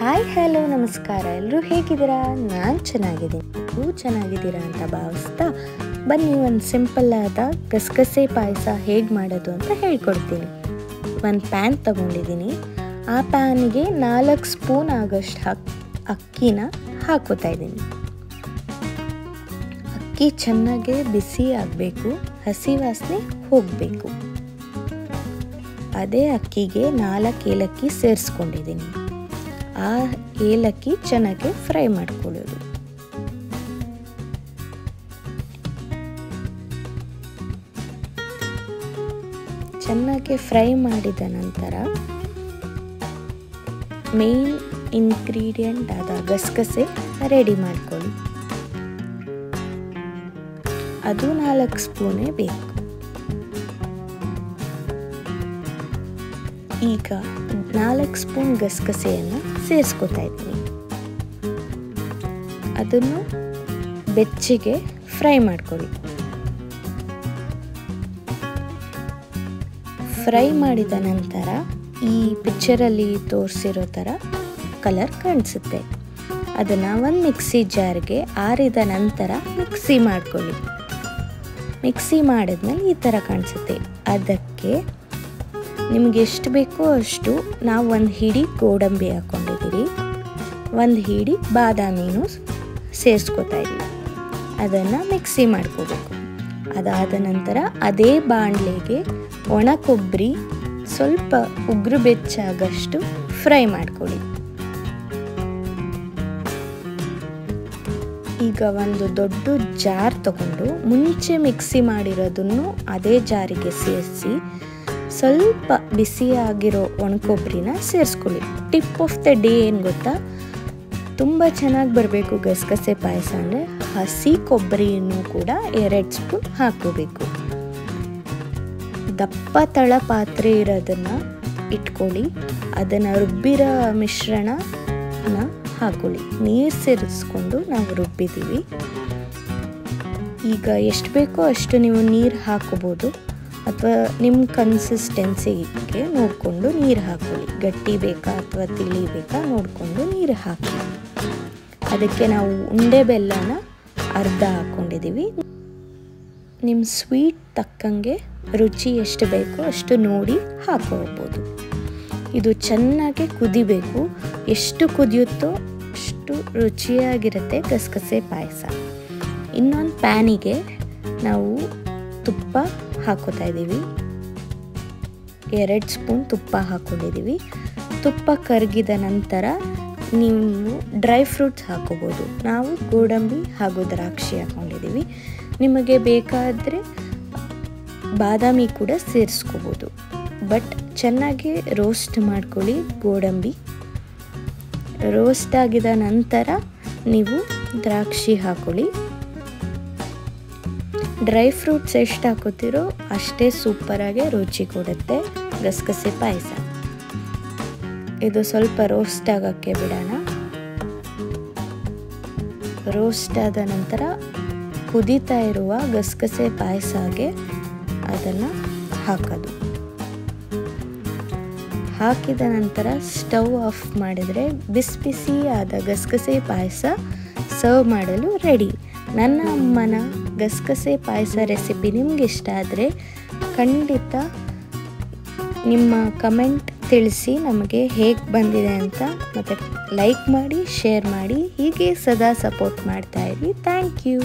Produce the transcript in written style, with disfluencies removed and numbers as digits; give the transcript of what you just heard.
Hi hello ನಮಸ್ಕಾರ, ಎಲ್ಲರೂ ಹೇಗಿದ್ದೀರಾ? ನಾನು ಚೆನ್ನಾಗಿದ್ದೀನಿ, ನೀವು ಚೆನ್ನಾಗಿದ್ದೀರಾ ಅಂತ ಭಾವಿಸ್ತಾ ಬನ್ನಿ ಒಂದು ಸಿಂಪಲ್ ಆದ ಗಸಗಸೆ ಪಾಯಸ ಹೇಗೆ ಮಾಡೋದು ಅಂತ ಹೇಳ್ಕೊಡ್ತೀನಿ. ಒಂದು ಪ್ಯಾನ್ ತಗೊಂಡಿದ್ದೀನಿ. ಆ ಪ್ಯಾನಿಗೆ 4 ಸ್ಪೂನ್ ಆಗೋಷ್ಟು ಅಕ್ಕಿನ ಹಾಕೋತಾ ಇದ್ದೀನಿ. ಅಕ್ಕಿ ಚೆನ್ನಾಗಿ ಬಿಸಿ ಆಗಬೇಕು, ಹಸಿ ವಾಸನೆ ಹೋಗಬೇಕು. ಅದೇ ಅಕ್ಕಿಗೆ 4 ಏಲಕ್ಕಿ ಸೇರಿಸ್ಕೊಂಡಿದ್ದೀನಿ. ಆ ಏಲಕ್ಕಿ ಚೆನ್ನಾಗಿ ಫ್ರೈ ಮಾಡ್ಕೊಳ್ಳೋದು. ಚೆನ್ನಾಗಿ ಫ್ರೈ ಮಾಡಿದ ನಂತರ ಮೇನ್ ಇಂಗ್ರೀಡಿಯೆಂಟ್ ಆದ ಗಸಗಸೆ ರೆಡಿ ಮಾಡ್ಕೊಳ್ಳಿ. ಅದು 4 ಸ್ಪೂನೇ ಬೇಕು. ಈಗ 4 ಸ್ಪೂನ್ ಗಸಗಸೆಯನ್ನು ಸೇರಿಸ್ಕೊತಾ ಇದ್ದೀನಿ. ಅದನ್ನು ಬೆಚ್ಚಗೆ ಫ್ರೈ ಮಾಡ್ಕೊಳ್ಳಿ. ಫ್ರೈ ಮಾಡಿದ ನಂತರ ಈ ಪಿಕ್ಚರಲ್ಲಿ ತೋರಿಸಿರೋ ಥರ ಕಲರ್ ಕಾಣಿಸುತ್ತೆ. ಅದನ್ನು ಒಂದು ಮಿಕ್ಸಿ ಜಾರ್ಗೆ ಆರಿದ ನಂತರ ಮಿಕ್ಸಿ ಮಾಡ್ಕೊಳ್ಳಿ. ಮಿಕ್ಸಿ ಮಾಡಿದ್ಮೇಲೆ ಈ ಥರ ಕಾಣಿಸುತ್ತೆ. ಅದಕ್ಕೆ ನಿಮಗೆ ಎಷ್ಟು ಬೇಕೋ ಅಷ್ಟು ನಾವು ಒಂದು ಹಿಡಿ ಗೋಡಂಬಿ ಹಾಕ್ಕೊಂಡಿದ್ದೀವಿ, ಒಂದು ಹಿಡಿ ಬಾದಾಮಿನೂ ಸೇರಿಸ್ಕೊತಾ ಇದ್ದೀವಿ. ಅದನ್ನು ಮಿಕ್ಸಿ ಮಾಡ್ಕೋಬೇಕು. ಅದಾದ ನಂತರ ಅದೇ ಬಾಣಲೆಗೆ ಒಣ ಕೊಬ್ಬರಿ ಸ್ವಲ್ಪ ಉಗುರು ಬೆಚ್ಚಾಗಷ್ಟು ಫ್ರೈ ಮಾಡ್ಕೊಳ್ಳಿ. ಈಗ ಒಂದು ದೊಡ್ಡ ಜಾರ್ ತಗೊಂಡು ಮುಂಚೆ ಮಿಕ್ಸಿ ಮಾಡಿರೋದನ್ನು ಅದೇ ಜಾರಿಗೆ ಸೇರಿಸಿ ಸ್ವಲ್ಪ ಬಿಸಿಯಾಗಿರೋ ಒಣಕೊಬ್ಬರಿನ ಸೇರಿಸ್ಕೊಳ್ಳಿ. ಟಿಪ್ ಆಫ್ ದ ಡೇ ಏನು ಗೊತ್ತಾ, ತುಂಬ ಚೆನ್ನಾಗಿ ಬರಬೇಕು ಗಸಗಸೆ ಪಾಯಸ ಅಂದರೆ ಹಸಿ ಕೊಬ್ಬರಿಯನ್ನು ಕೂಡ 2 ಸ್ಪೂನ್ ಹಾಕೋಬೇಕು. ದಪ್ಪ ತಳ ಪಾತ್ರೆ ಇರೋದನ್ನು ಇಟ್ಕೊಳ್ಳಿ. ಅದನ್ನು ರುಬ್ಬಿರೋ ಮಿಶ್ರಣನ ಹಾಕೊಳ್ಳಿ. ನೀರು ಸೇರಿಸ್ಕೊಂಡು ನಾವು ರುಬ್ಬಿದ್ದೀವಿ. ಈಗ ಎಷ್ಟು ಬೇಕೋ ಅಷ್ಟು ನೀವು ನೀರು ಹಾಕೋಬೋದು, ಅಥವಾ ನಿಮ್ಮ ಕನ್ಸಿಸ್ಟೆನ್ಸಿಗೆ ನೋಡಿಕೊಂಡು ನೀರು ಹಾಕೊಳ್ಳಿ. ಗಟ್ಟಿ ಬೇಕಾ ಅಥವಾ ತಿಳಿ ಬೇಕಾ ನೋಡಿಕೊಂಡು ನೀರು ಹಾಕಿ. ಅದಕ್ಕೆ ನಾವು ಉಂಡೆ ಬೆಲ್ಲನ ಅರ್ಧ ಹಾಕ್ಕೊಂಡಿದ್ದೀವಿ. ನಿಮ್ಮ ಸ್ವೀಟ್ ತಕ್ಕಂಗೆ ರುಚಿ ಎಷ್ಟು ಬೇಕೋ ಅಷ್ಟು ನೋಡಿ ಹಾಕೋಬೋದು. ಇದು ಚೆನ್ನಾಗಿ ಕುದಿಬೇಕು. ಎಷ್ಟು ಕುದಿಯುತ್ತೋ ಅಷ್ಟು ರುಚಿಯಾಗಿರುತ್ತೆ ಗಸಗಸೆ ಪಾಯಸ. ಇನ್ನೊಂದು ಪ್ಯಾನಿಗೆ ನಾವು ತುಪ್ಪ ಹಾಕೋತಾ ಇದ್ದೀವಿ. 2 ಸ್ಪೂನ್ ತುಪ್ಪ ಹಾಕ್ಕೊಂಡಿದ್ದೀವಿ. ತುಪ್ಪ ಕರಗಿದ ನಂತರ ನೀವು ಡ್ರೈ ಫ್ರೂಟ್ಸ್ ಹಾಕೋಬೋದು. ನಾವು ಗೋಡಂಬಿ ಹಾಗೂ ದ್ರಾಕ್ಷಿ ಹಾಕ್ಕೊಂಡಿದ್ದೀವಿ. ನಿಮಗೆ ಬೇಕಾದರೆ ಬಾದಾಮಿ ಕೂಡ ಸೇರಿಸ್ಕೋಬೋದು. ಬಟ್ ಚೆನ್ನಾಗಿ ರೋಸ್ಟ್ ಮಾಡ್ಕೊಳ್ಳಿ ಗೋಡಂಬಿ. ರೋಸ್ಟ್ ಆಗಿದ ನಂತರ ನೀವು ದ್ರಾಕ್ಷಿ ಹಾಕೊಳ್ಳಿ. ಡ್ರೈ ಫ್ರೂಟ್ಸ್ ಎಷ್ಟು ಹಾಕೋತಿರೋ ಅಷ್ಟೇ ಸೂಪರಾಗಿ ರುಚಿ ಕೊಡುತ್ತೆ ಗಸಗಸೆ ಪಾಯಸ. ಇದು ಸ್ವಲ್ಪ ರೋಸ್ಟ್ ಆಗೋಕ್ಕೆ ಬಿಡೋಣ. ರೋಸ್ಟ್ ಆದ ನಂತರ ಕುದೀತಾ ಇರುವ ಗಸಗಸೆ ಪಾಯಸಗೆ ಅದನ್ನು ಹಾಕೋದು. ಹಾಕಿದ ನಂತರ ಸ್ಟವ್ ಆಫ್ ಮಾಡಿದರೆ ಬಿಸಿ ಬಿಸಿ ಆದ ಗಸಗಸೆ ಪಾಯಸ ಸರ್ವ್ ಮಾಡಲು ರೆಡಿ. ನನ್ನ ಅಮ್ಮನ ಗಸಗಸೆ ಪಾಯಸ ರೆಸಿಪಿ ನಿಮ್ಗೆ ಇಷ್ಟ ಆದರೆ ಖಂಡಿತ ನಿಮ್ಮ ಕಮೆಂಟ್ ತಿಳಿಸಿ ನಮಗೆ ಹೇಗೆ ಬಂದಿದೆ ಅಂತ. ಮತ್ತು ಲೈಕ್ ಮಾಡಿ, ಶೇರ್ ಮಾಡಿ, ಹೀಗೆ ಸದಾ ಸಪೋರ್ಟ್ ಮಾಡ್ತಾಯಿರಿ. Thank you.